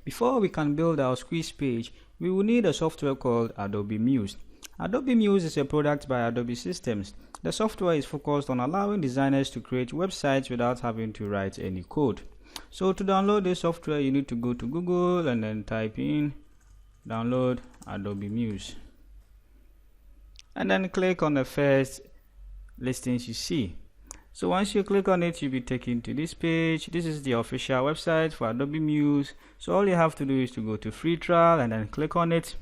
Before we can build our squeeze page, we will need a software called Adobe Muse. Adobe Muse is a product by Adobe Systems. The software is focused on allowing designers to create websites without having to write any code. So to download this software, you need to go to Google and then type in download Adobe Muse. And then click on the first listings you see. So once you click on it, you'll be taken to this page. This is the official website for Adobe Muse. So all you have to do is to go to free trial and then click on it.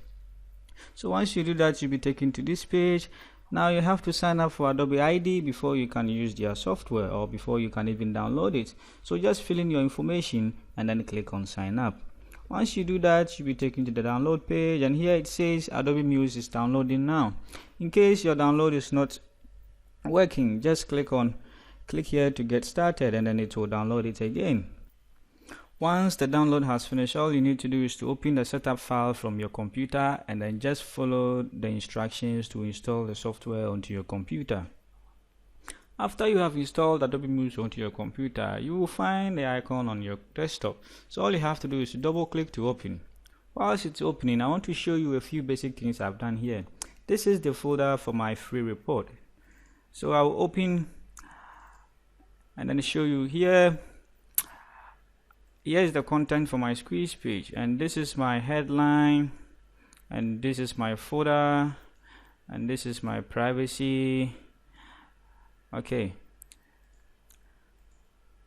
So once you do that, you'll be taken to this page. Now you have to sign up for Adobe ID before you can use their software or before you can even download it. So just fill in your information and then click on sign up. Once you do that, you'll be taken to the download page, and here it says Adobe Muse is downloading now. In case your download is not working, just click here to get started, and then it will download it again. Once the download has finished, all you need to do is to open the setup file from your computer and then just follow the instructions to install the software onto your computer. After you have installed Adobe Muse onto your computer, you will find the icon on your desktop. So all you have to do is to double click to open. Whilst it's opening, I want to show you a few basic things I've done here. This is the folder for my free report. So I'll open and then show you here. Here is the content for my squeeze page, and this is my headline, and this is my folder, and this is my privacy. Okay,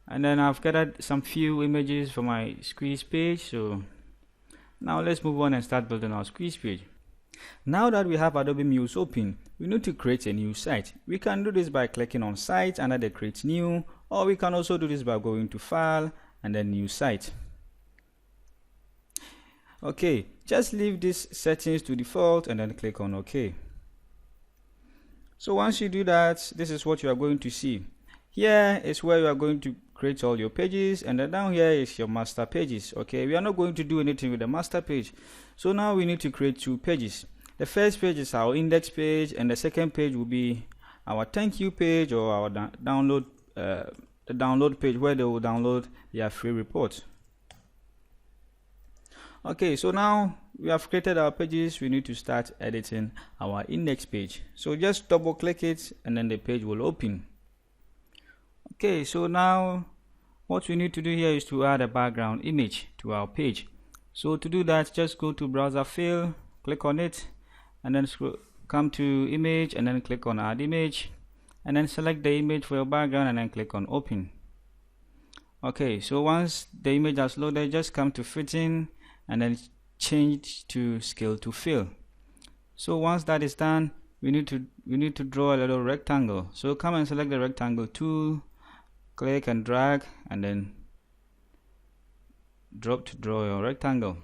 and then I've gathered some few images for my squeeze page. So now let's move on and start building our squeeze page. Now that we have Adobe Muse open, we need to create a new site. We can do this by clicking on site and then create new, or we can also do this by going to file and then new site. Okay, just leave these settings to default and then click on OK. So once you do that, this is what you are going to see. Here is where you are going to create all your pages, and then down here is your master pages. Okay, we are not going to do anything with the master page. So now we need to create two pages. The first page is our index page, and the second page will be our thank you page, or our download the download page where they will download their free report. Okay, so now we have created our pages. We need to start editing our index page. So just double click it and then the page will open. Okay, so now what we need to do here is to add a background image to our page. So to do that, just go to browser fill, click on it, and then come to image and then click on add image, and then select the image for your background and then click on open. Okay, so once the image has loaded, just come to fitting and then change to scale to fill. So once that is done, we need to draw a little rectangle. So come and select the rectangle tool, click and drag, and then drop to draw your rectangle.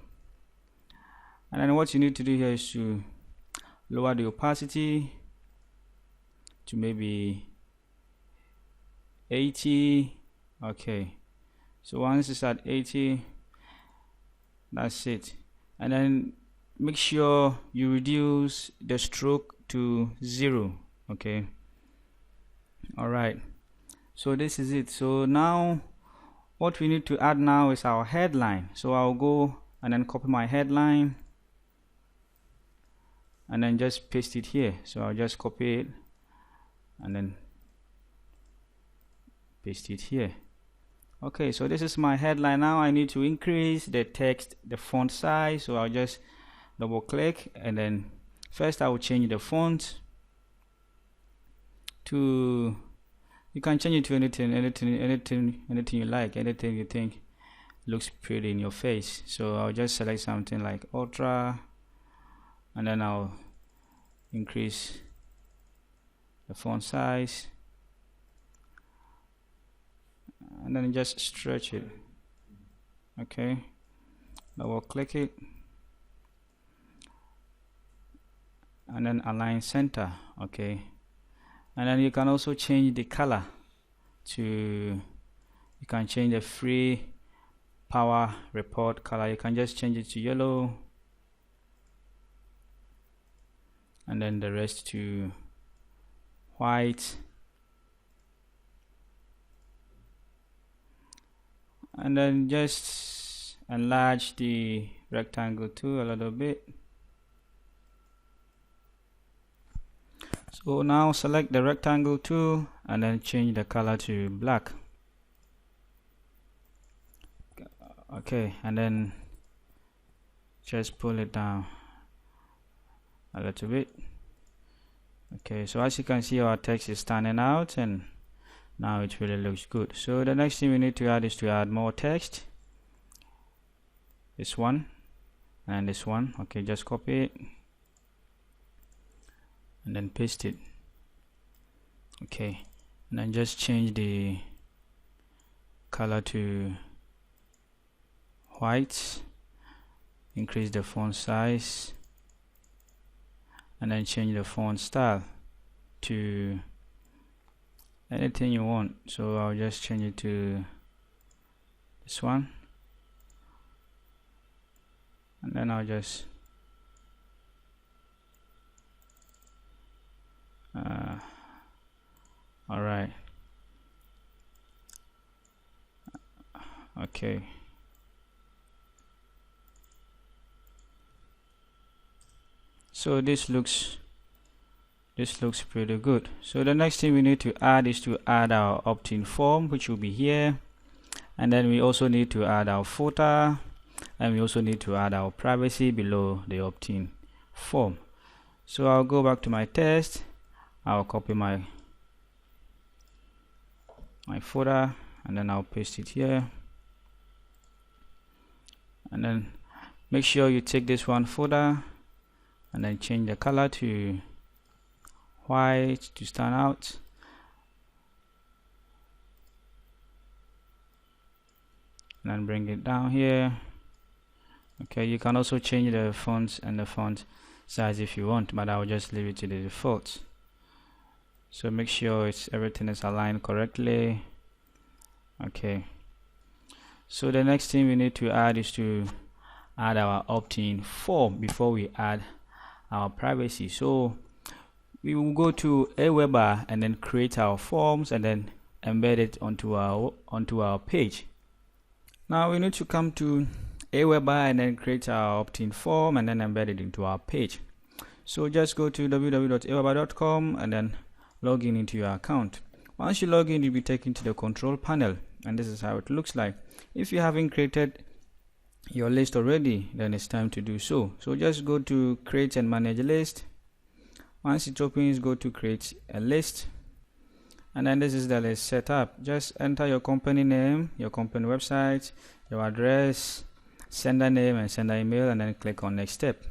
And then what you need to do here is to lower the opacity to maybe 80. Okay, so once it's at 80, that's it. And then make sure you reduce the stroke to 0. Okay, all right, so this is it. So now what we need to add now is our headline. So I'll go and then copy my headline and then just paste it here. So I'll just copy it and then paste it here. Okay, so this is my headline. Now I need to increase the text, the font size. So I'll just double click, and then first I will change the font to, you can change it to anything you like, anything you think looks pretty in your face. So I'll just select something like ultra, and then I'll increase the font size, and then just stretch it. Okay, double click it and then align center. Okay, and then you can also change the color to, you can change the free power report color. You can just change it to yellow, and then the rest to white, and then just enlarge the rectangle too a little bit. So now select the rectangle tool and then change the color to black. Okay, and then just pull it down a little bit. Okay, so as you can see, our text is standing out and now it really looks good. So the next thing we need to add is to add more text. This one and this one. Okay, just copy it and then paste it. Okay, and then just change the color to white, increase the font size, and then change the font style to anything you want. So I'll just change it to this one, and then I'll just all right. Okay, so this looks pretty good. So the next thing we need to add is to add our opt-in form, which will be here, and then we also need to add our footer, and we also need to add our privacy below the opt-in form. So I'll go back to my test. I'll copy my footer and then I'll paste it here, and then make sure you take this one footer and then change the color to white to stand out, and then bring it down here. Okay, you can also change the fonts and the font size if you want, but I'll just leave it to the default. So make sure everything is aligned correctly. Okay, so the next thing we need to add is to add our opt-in form before we add our privacy. So we will go to Aweber and then create our forms and then embed it onto our page. Now we need to come to Aweber and then create our opt-in form and then embed it into our page. So just go to www.aweber.com and then log in into your account. Once you log in, you'll be taken to the control panel, and this is how it looks like. If you haven't created your list already, then it's time to do so. So just go to create and manage a list. Once it opens, go to create a list, and then this is the list setup. Just enter your company name, your company website, your address, sender name and sender email, and then click on next step.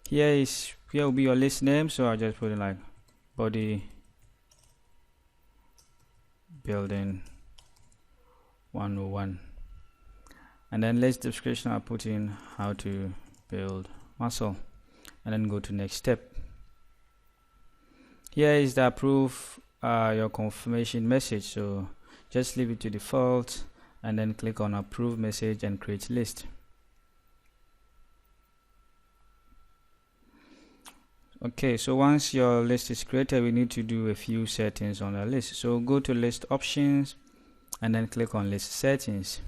Here will be your list name, so I'll just put it like body building 101, and then list description I'll put in how to build muscle, and then go to next step. Here is the approve your confirmation message, so just leave it to default and then click on approve message and create list. Okay, so once your list is created, we need to do a few settings on the list. So go to list options and then click on list settings.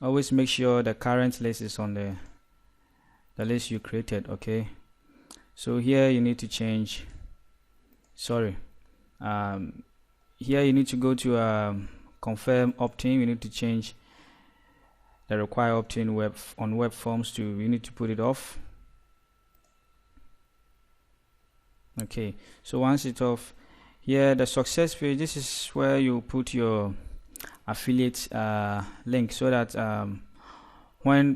Always make sure the current list is on the list you created. Okay, so here you need to change, here you need to go to confirm opt-in. We need to change the require opt-in on web forms to, you need to put it off. Okay, so once it's off, here the success page, this is where you put your affiliate link, so that when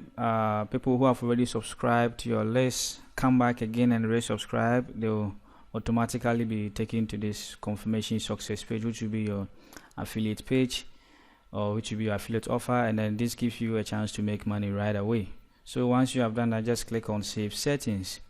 people who have already subscribed to your list come back again and resubscribe, they'll automatically be taken to this confirmation success page, which will be your affiliate page, or which will be your affiliate offer, and then this gives you a chance to make money right away. So once you have done that, just click on save settings.